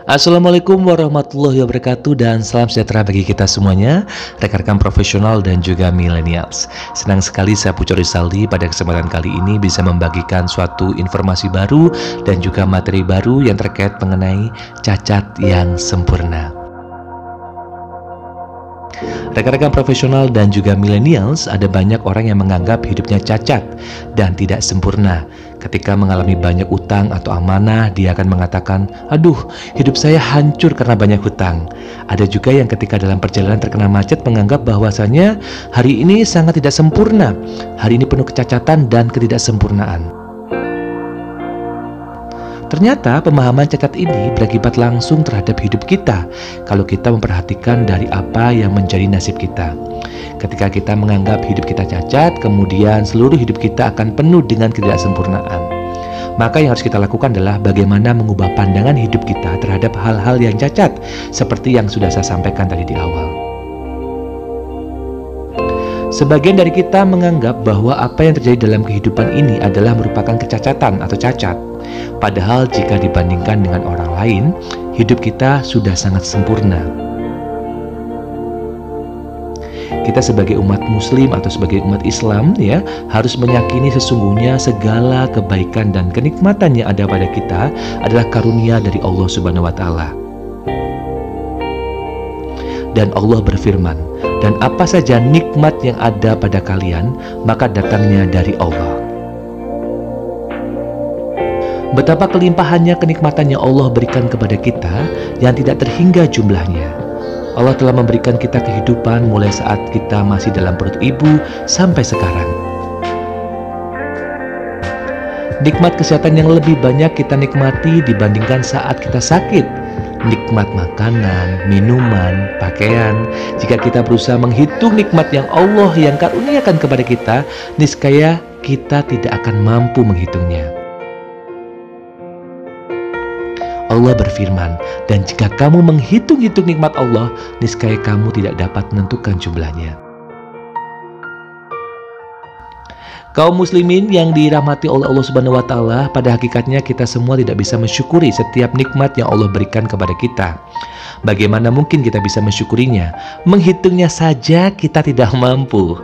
Assalamualaikum warahmatullahi wabarakatuh dan salam sejahtera bagi kita semuanya, rekan-rekan profesional dan juga millennials. Senang sekali saya Puco Rizaldi pada kesempatan kali ini bisa membagikan suatu informasi baru dan juga materi baru yang terkait mengenai cacat yang sempurna. Rekan-rekan profesional dan juga millennials, ada banyak orang yang menganggap hidupnya cacat dan tidak sempurna. Ketika mengalami banyak utang atau amanah, dia akan mengatakan, "Aduh, hidup saya hancur karena banyak hutang." Ada juga yang ketika dalam perjalanan terkena macet menganggap bahwasanya hari ini sangat tidak sempurna. Hari ini penuh kecacatan dan ketidaksempurnaan. Ternyata pemahaman cacat ini berakibat langsung terhadap hidup kita kalau kita memperhatikan dari apa yang menjadi nasib kita. Ketika kita menganggap hidup kita cacat, kemudian seluruh hidup kita akan penuh dengan ketidaksempurnaan. Maka yang harus kita lakukan adalah bagaimana mengubah pandangan hidup kita terhadap hal-hal yang cacat, seperti yang sudah saya sampaikan tadi di awal. Sebagian dari kita menganggap bahwa apa yang terjadi dalam kehidupan ini adalah merupakan kecacatan atau cacat. Padahal jika dibandingkan dengan orang lain, hidup kita sudah sangat sempurna. Kita sebagai umat muslim atau sebagai umat Islam harus meyakini sesungguhnya segala kebaikan dan kenikmatan yang ada pada kita adalah karunia dari Allah Subhanahu wa taala. Dan Allah berfirman, "Dan apa saja nikmat yang ada pada kalian, maka datangnya dari Allah." Betapa kelimpahannya kenikmatan yang Allah berikan kepada kita yang tidak terhingga jumlahnya. Allah telah memberikan kita kehidupan mulai saat kita masih dalam perut ibu sampai sekarang. Nikmat kesehatan yang lebih banyak kita nikmati dibandingkan saat kita sakit. Nikmat makanan, minuman, pakaian. Jika kita berusaha menghitung nikmat yang Allah yang karuniakan kepada kita, niscaya kita tidak akan mampu menghitungnya. Allah berfirman, "Dan jika kamu menghitung-hitung nikmat Allah, niscaya kamu tidak dapat menentukan jumlahnya." Kaum muslimin yang dirahmati oleh Allah Subhanahu wa taala, pada hakikatnya kita semua tidak bisa mensyukuri setiap nikmat yang Allah berikan kepada kita. Bagaimana mungkin kita bisa mensyukurinya? Menghitungnya saja kita tidak mampu.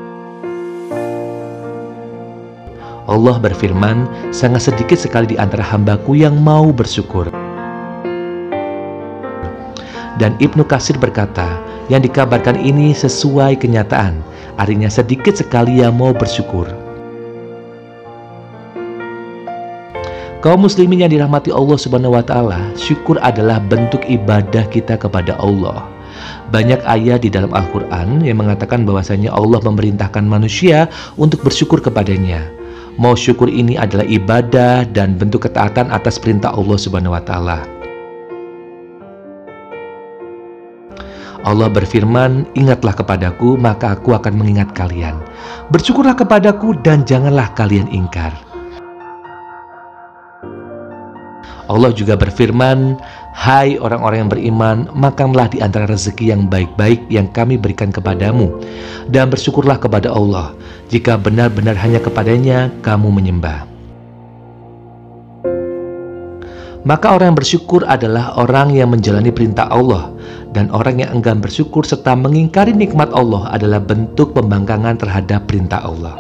Allah berfirman, "Sangat sedikit sekali di antara hambaku yang mau bersyukur." Dan Ibnu Katsir berkata, yang dikabarkan ini sesuai kenyataan, artinya sedikit sekali yang mau bersyukur. Kaum muslimin yang dirahmati Allah Subhanahu wa taala, syukur adalah bentuk ibadah kita kepada Allah. Banyak ayat di dalam Al-Qur'an yang mengatakan bahwasanya Allah memerintahkan manusia untuk bersyukur kepadanya. Mau syukur ini adalah ibadah dan bentuk ketaatan atas perintah Allah Subhanahu wa taala. Allah berfirman, "Ingatlah kepadaku, maka aku akan mengingat kalian. Bersyukurlah kepadaku dan janganlah kalian ingkar." Allah juga berfirman, "Hai orang-orang yang beriman, makanlah di antara rezeki yang baik-baik yang kami berikan kepadamu, dan bersyukurlah kepada Allah, jika benar-benar hanya kepadanya kamu menyembah." Maka orang yang bersyukur adalah orang yang menjalani perintah Allah, dan orang yang enggan bersyukur serta mengingkari nikmat Allah adalah bentuk pembangkangan terhadap perintah Allah.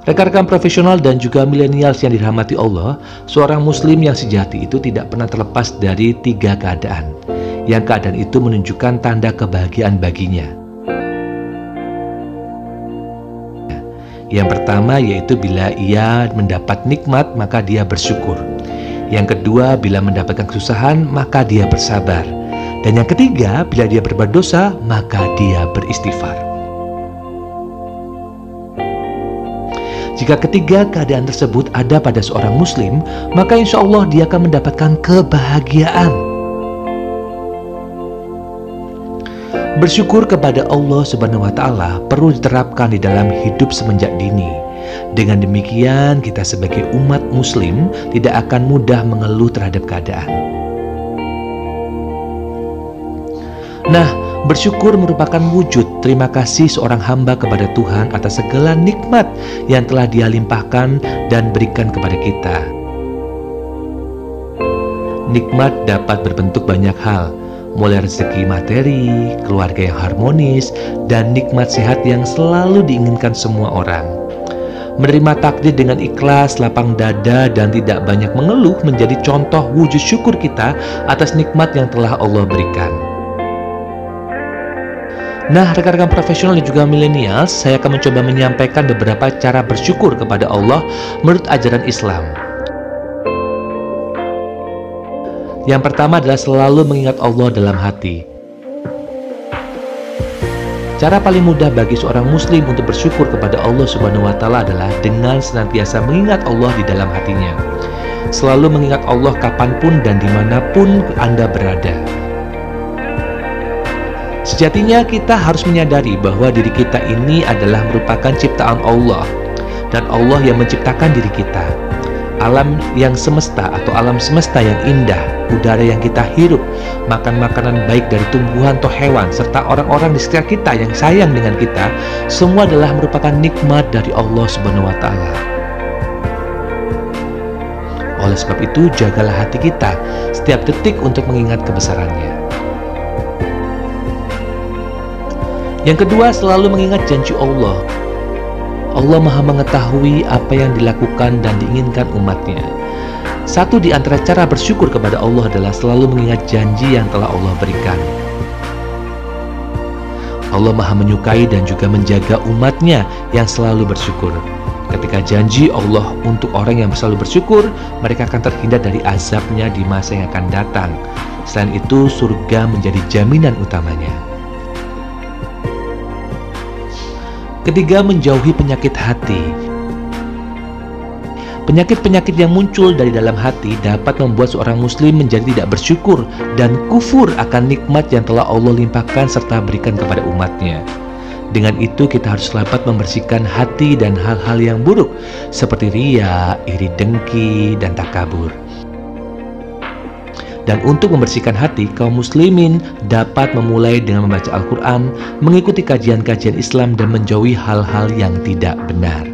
Rekan-rekan profesional dan juga milenials yang dirahmati Allah, seorang muslim yang sejati itu tidak pernah terlepas dari 3 keadaan. Yang keadaan itu menunjukkan tanda kebahagiaan baginya. Yang pertama yaitu bila ia mendapat nikmat maka dia bersyukur. Yang kedua, bila mendapatkan kesusahan maka dia bersabar. Dan yang ketiga, bila dia berbuat dosa maka dia beristighfar. Jika ketiga keadaan tersebut ada pada seorang muslim, maka insya Allah dia akan mendapatkan kebahagiaan. Bersyukur kepada Allah Subhanahu wa taala perlu diterapkan di dalam hidup semenjak dini. Dengan demikian, kita sebagai umat muslim tidak akan mudah mengeluh terhadap keadaan. Nah, bersyukur merupakan wujud terima kasih seorang hamba kepada Tuhan atas segala nikmat yang telah Dia limpahkan dan berikan kepada kita. Nikmat dapat berbentuk banyak hal, mulai rezeki materi, keluarga yang harmonis, dan nikmat sehat yang selalu diinginkan semua orang. Menerima takdir dengan ikhlas, lapang dada, dan tidak banyak mengeluh menjadi contoh wujud syukur kita atas nikmat yang telah Allah berikan. Nah, rekan-rekan profesional dan juga milenial, saya akan mencoba menyampaikan beberapa cara bersyukur kepada Allah menurut ajaran Islam. Yang pertama adalah selalu mengingat Allah dalam hati. Cara paling mudah bagi seorang muslim untuk bersyukur kepada Allah Subhanahu wa Ta'ala adalah dengan senantiasa mengingat Allah di dalam hatinya. Selalu mengingat Allah kapanpun dan dimanapun Anda berada. Sejatinya kita harus menyadari bahwa diri kita ini adalah merupakan ciptaan Allah, dan Allah yang menciptakan diri kita. Alam yang semesta atau alam semesta yang indah, udara yang kita hirup, makan makanan baik dari tumbuhan atau hewan, serta orang-orang di sekitar kita yang sayang dengan kita, semua adalah merupakan nikmat dari Allah Subhanahu wa Ta'ala. Oleh sebab itu, jagalah hati kita setiap detik untuk mengingat kebesarannya. Yang kedua, selalu mengingat janji Allah. Allah Maha mengetahui apa yang dilakukan dan diinginkan umatnya. Satu di antara cara bersyukur kepada Allah adalah selalu mengingat janji yang telah Allah berikan. Allah Maha menyukai dan juga menjaga umatnya yang selalu bersyukur. Ketika janji Allah untuk orang yang selalu bersyukur, mereka akan terhindar dari azabnya di masa yang akan datang. Selain itu, surga menjadi jaminan utamanya. Ketiga, menjauhi penyakit hati. Penyakit-penyakit yang muncul dari dalam hati dapat membuat seorang muslim menjadi tidak bersyukur dan kufur akan nikmat yang telah Allah limpahkan serta berikan kepada umatnya. Dengan itu kita harus dapat membersihkan hati dan hal-hal yang buruk seperti riya, iri dengki, dan takabur. Dan untuk membersihkan hati, kaum muslimin dapat memulai dengan membaca Al-Quran, mengikuti kajian-kajian Islam, dan menjauhi hal-hal yang tidak benar.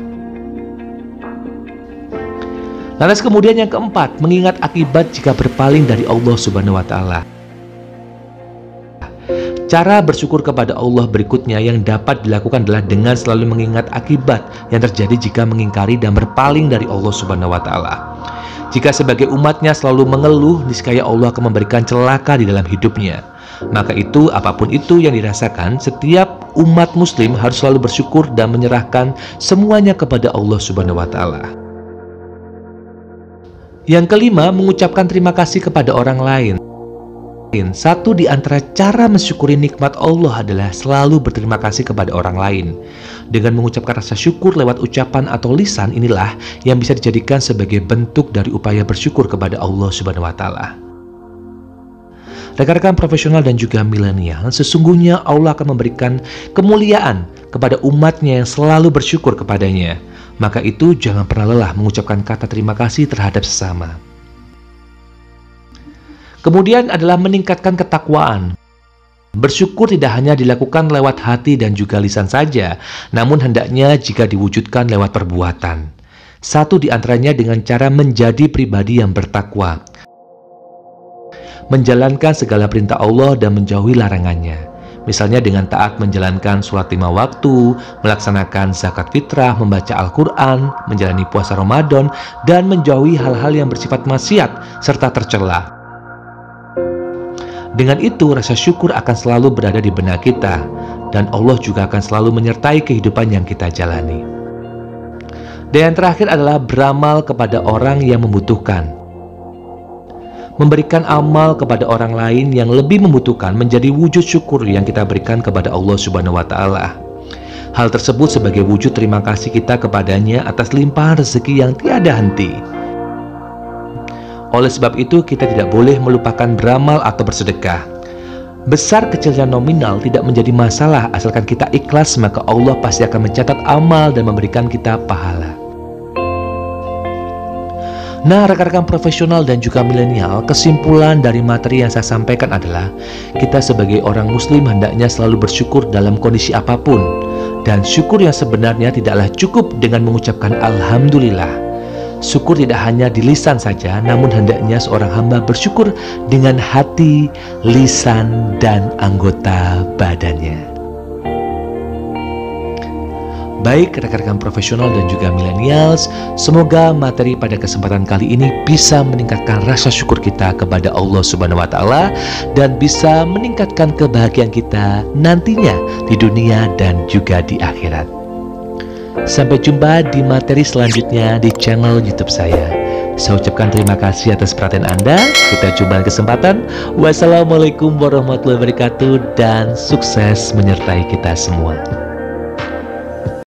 Lantas kemudian yang keempat, mengingat akibat jika berpaling dari Allah Subhanahu wa Ta'ala. Cara bersyukur kepada Allah berikutnya yang dapat dilakukan adalah dengan selalu mengingat akibat yang terjadi jika mengingkari dan berpaling dari Allah Subhanahu wa Ta'ala. Jika sebagai umatnya selalu mengeluh, niscaya Allah akan memberikan celaka di dalam hidupnya. Maka itu, apapun itu yang dirasakan, setiap umat muslim harus selalu bersyukur dan menyerahkan semuanya kepada Allah Subhanahu wa Ta'ala. Yang kelima, mengucapkan terima kasih kepada orang lain. Satu di antara cara mensyukuri nikmat Allah adalah selalu berterima kasih kepada orang lain. Dengan mengucapkan rasa syukur lewat ucapan atau lisan, inilah yang bisa dijadikan sebagai bentuk dari upaya bersyukur kepada Allah Subhanahu wa Ta'ala. Rekan-rekan profesional dan juga milenial, sesungguhnya Allah akan memberikan kemuliaan kepada umatnya yang selalu bersyukur kepadanya. Maka itu jangan pernah lelah mengucapkan kata terima kasih terhadap sesama. Kemudian adalah meningkatkan ketakwaan. Bersyukur tidak hanya dilakukan lewat hati dan juga lisan saja, namun hendaknya jika diwujudkan lewat perbuatan. Satu di antaranya dengan cara menjadi pribadi yang bertakwa, menjalankan segala perintah Allah dan menjauhi larangannya. Misalnya dengan taat menjalankan sholat 5 waktu, melaksanakan zakat fitrah, membaca Al-Quran, menjalani puasa Ramadan, dan menjauhi hal-hal yang bersifat maksiat serta tercela. Dengan itu, rasa syukur akan selalu berada di benak kita, dan Allah juga akan selalu menyertai kehidupan yang kita jalani. Dan yang terakhir adalah beramal kepada orang yang membutuhkan. Memberikan amal kepada orang lain yang lebih membutuhkan menjadi wujud syukur yang kita berikan kepada Allah Subhanahu wa Ta'ala. Hal tersebut sebagai wujud terima kasih kita kepadanya atas limpahan rezeki yang tiada henti. Oleh sebab itu, kita tidak boleh melupakan beramal atau bersedekah. Besar kecilnya nominal tidak menjadi masalah asalkan kita ikhlas, maka Allah pasti akan mencatat amal dan memberikan kita pahala. Nah, rekan-rekan profesional dan juga milenial, kesimpulan dari materi yang saya sampaikan adalah kita sebagai orang muslim hendaknya selalu bersyukur dalam kondisi apapun. Dan syukur yang sebenarnya tidaklah cukup dengan mengucapkan Alhamdulillah. Syukur tidak hanya di lisan saja, namun hendaknya seorang hamba bersyukur dengan hati, lisan, dan anggota badannya. Baik rekan-rekan profesional dan juga millennials, semoga materi pada kesempatan kali ini bisa meningkatkan rasa syukur kita kepada Allah Subhanahu wa Ta'ala dan bisa meningkatkan kebahagiaan kita nantinya di dunia dan juga di akhirat. Sampai jumpa di materi selanjutnya di channel YouTube saya. Saya ucapkan terima kasih atas perhatian Anda. Kita jumpa di kesempatan. Wassalamualaikum warahmatullahi wabarakatuh dan sukses menyertai kita semua.